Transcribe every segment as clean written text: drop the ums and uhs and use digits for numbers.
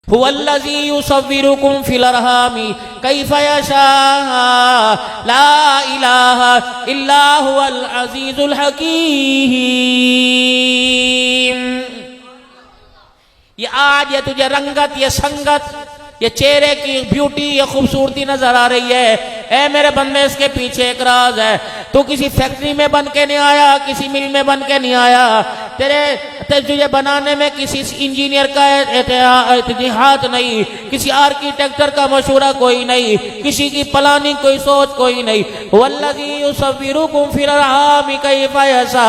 हुवल्लज़ी युसव्विरुकुम fill अरहामी Kaif यशा ला इलाहा इल्ला हुवल अज़ीज़ुल हकीम। ये आज ये तुझे रंगत, ये संगत, ये चेहरे की ब्यूटी, ये खूबसूरती नजर आ रही है। ए मेरे बंदे, इसके पीछे एक राज है। तू किसी फैक्ट्री में बन के नहीं आया, किसी मिल में बन के नहीं आया। तुझे बनाने में किसी इंजीनियर का इतिहाद नहीं, किसी आर्किटेक्चर का मशूरा कोई नहीं, किसी की प्लानिंग कोई सोच कोई नहीं। वल्लज़ी युसव्विरुकुम फिल अरहामी कैफ़ यशा,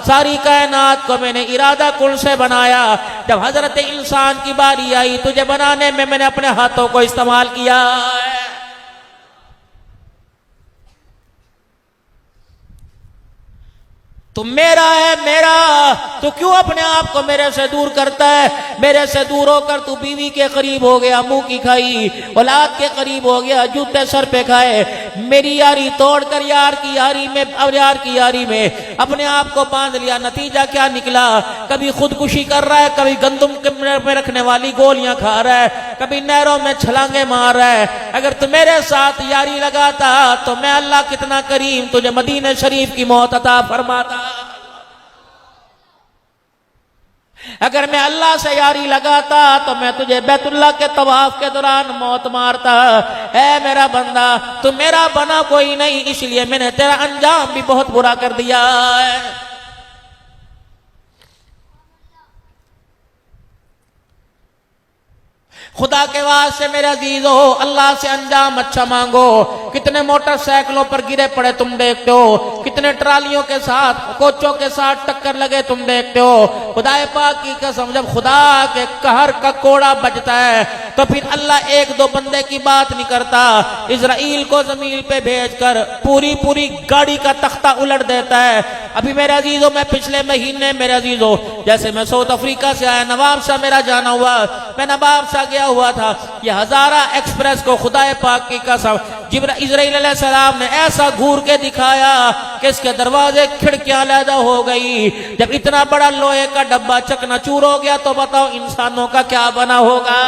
सारी कायनात को मैंने इरादा कुल से बनाया। जब हजरत इंसान की बारी आई, तुझे बनाने में मैंने अपने हाथों को इस्तेमाल किया है। तू मेरा है, मेरा, तू क्यों अपने आप को मेरे से दूर करता है? मेरे से दूर होकर तू बीवी के करीब हो गया, मुंह की खाई, औलाद के करीब हो गया, जूते सर पे खाए। मेरी यारी तोड़कर यार की यारी में अपने आप को बांध लिया। नतीजा क्या निकला? कभी खुदकुशी कर रहा है, कभी गंदम में रखने वाली गोलियां खा रहा है, कभी नहरों में छलांगे मार रहा है। अगर तू मेरे साथ यारी लगाता तो मैं अल्लाह कितना करीम तुझे मदीने शरीफ की मौत अता फरमाता। अगर मैं अल्लाह से यारी लगाता तो मैं तुझे बैतुल्लाह के तवाफ के दौरान मौत मारता। ऐ मेरा बंदा, तू मेरा बना कोई नहीं, इसलिए मैंने तेरा अंजाम भी बहुत बुरा कर दिया है। खुदा के वास्ते मेरे अजीजो, अल्लाह से अंजाम अच्छा मांगो। कितने मोटरसाइकिलों पर गिरे पड़े तुम देखते हो, कितने ट्रालियों के साथ, कोचों के साथ टक्कर लगे तुम देखते हो। खुदाए पाक की कसम, जब खुदा के कहर का कोड़ा बजता है तो फिर अल्लाह एक दो बंदे की बात नहीं करता। इजराइल को जमीन पे भेजकर पूरी गाड़ी का तख्ता उलट देता है। अभी मेरे अजीजों, मैं पिछले महीने मेरे अजीजों, जैसे मैं साउथ अफ्रीका से आया, नवाब शाह मेरा जाना हुआ, मैं नवाब शाह गया हुआ था। ये हजारा एक्सप्रेस को खुदाए पाक की कसम इजराइल अलैहिस्सलाम ने ऐसा घूर के दिखाया कि इसके दरवाजे खिड़कियां अलहदा हो गई। जब इतना बड़ा लोहे का डब्बा चकनाचूर हो गया तो बताओ इंसानों का क्या बना होगा।